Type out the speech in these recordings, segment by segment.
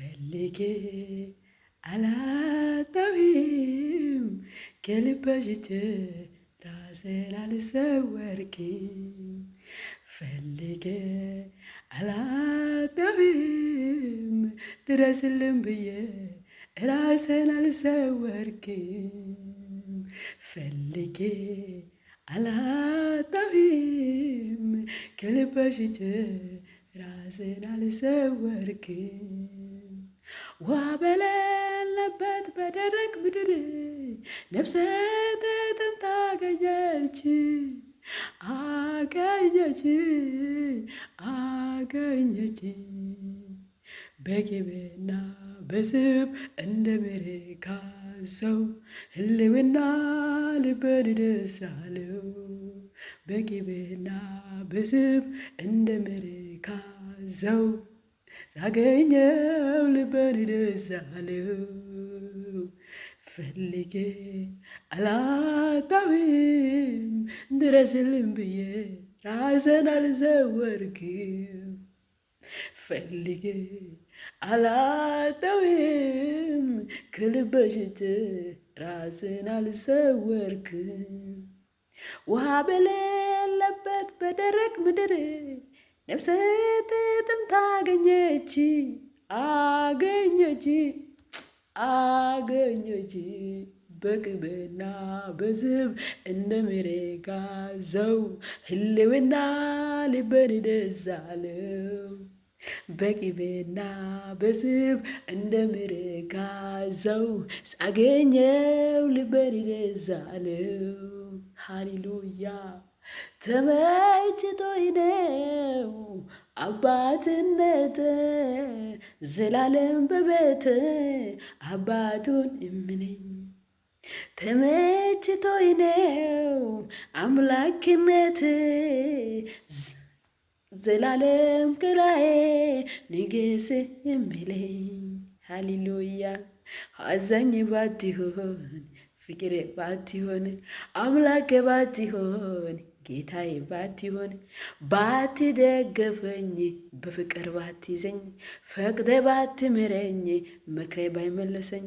ፈልጌ አላጣሁም ከልበሽቼ ራሴን አልሰወርኩም። ፈልጌ አላጣሁም ድረስልኝ ብዬ ራሴን አልሰወርኩም። ፈልጌ አላጣሁም ከልበሽቼ ራሴን አልሰወርኩም። ውሃ በሌለበት በደረቅ ምድር ነፍሴ ተጠምታ አገኘች። በቅቤና በስብ እንደሚረካ ሰው ሕልውና ልቤን ደስ አለው። በቅቤና በስብ እንደሚረካ ሰው ሳገኘው ልቤን ደስ አለው። ፈልጌ አላጣሁም ድረስልኝ ብዬ ራሴን አልሰወርኩም። ፈልጌ አላጣሁም ከልበሽቼ ራሴን አልሰወርኩም። ውሃ በሌለበት በደረቅ ምድር ነፍሴ ተጠምታ አገኘች። በቅቤና በስብ እንደሚረካ ሰው ሕልውና ልቤን ደስ አለው። በቅቤና በስብ እንደሚረካ ሰው ሳገኘው ልቤን ደስ አለው። ሃሌሉያ ተመችቶኝ ነው አባትነት ዘላለም በቤት አባቱን እምነኝ። ተመችቶኝ ነው አምላክነት ዘላለም ከላይ ንገስ እምለኝ። ሃሌሉያ አዛኝ ባትሆን ፍቅሬ ባትሆን አምላኬ ባትሆን ጌታዬ ባትሆን ባትደገፈኝ በፍቅር ባትይዘኝ ፈቅደ ባትምረኝ መክሬ ባይመለሰኝ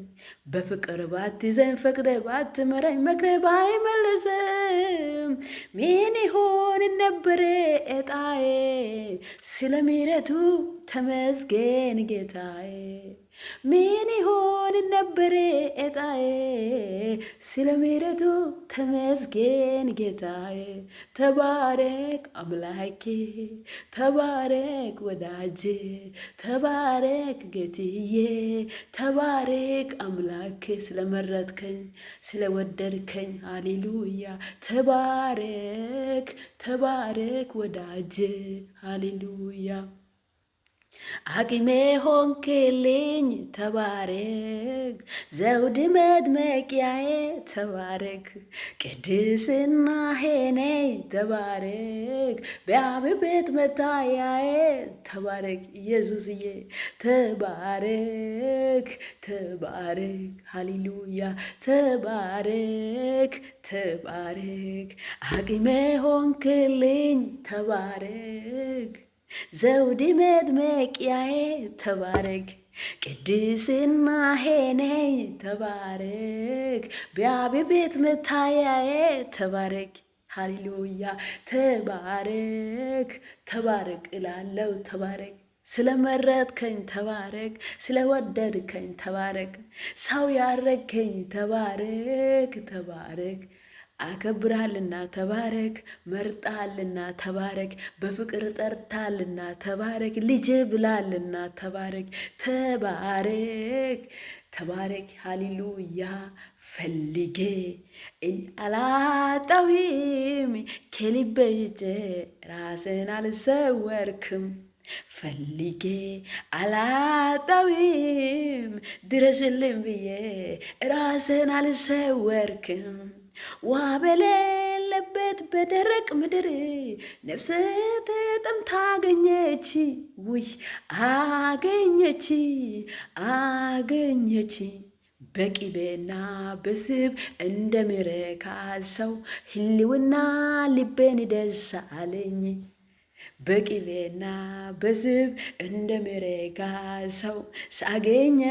በፍቅር ባትይዘኝ ፈቅደ ባትምረኝ መክሬ ባይመለሰም ምን ይሆን ነበረ እጣዬ? ስለ ምሕረቱ ተመስገን ጌታዬ። ምን ይሆን ነበረ እጣዬ? ስለ ምሕረቱ ተመስገን ጌታዬ። ተባረክ አምላኬ፣ ተባረክ ወዳጄ፣ ተባረክ ጌትዬ፣ ተባረክ አምላኬ ስለመረጥከኝ ስለወደድከኝ። ሃሌሉያ ተባረክ ተባረክ ወዳጄ። ሃሌሉያ አቅሜ ሆንክልኝ ተባረክ፣ ዘውድ መድመቂያዬ ተባረክ፣ ቅድስና ሄኔ ተባረክ፣ በአብ ቤት መታያዬ ተባረክ። ኢየሱስዬ ተባረክ ተባረክ። ሃሌሉያ ተባረክ ተባረክ። አቅሜ ሆንክልኝ ተባረክ፣ ዘውድ መድመቂያዬ ተባረክ፣ ቅድስና ሄኔ ተባረክ፣ በአብ ቤት መታያዬ ተባረክ። ሃሌሉያ ተባረክ ተባረክ እላለው። ተባረክ ስለመረጥከኝ ተባረክ፣ ስለወደድከኝ ተባረክ፣ ሰው ያረከኝ ተባረክ ተባረክ። አከብርሃልና ተባረክ፣ መርጣልና ተባረክ፣ በፍቅር ጠርታልና ተባረክ፣ ልጅ ብላልና ተባረክ ተባረክ ተባረክ። ሃሌሉያ ፈልጌ አላጣሁም ከልቤ ሽጬ ራሴን አልሰወርኩም። ፈልጌ አላጣሁም ድረስልኝ ብዬ ራሴን አልሰወርኩም። ውሃ በሌለበት በደረቅ ምድር ነፍሴ ተጠምታ አገኘች። በቅቤና በስብ እንደሚረካ ሰው ሕልውና ልቤን ደስ አለኝ። በቅቤና በዝብ እንደ ምረጋ ሰው ሳገኘ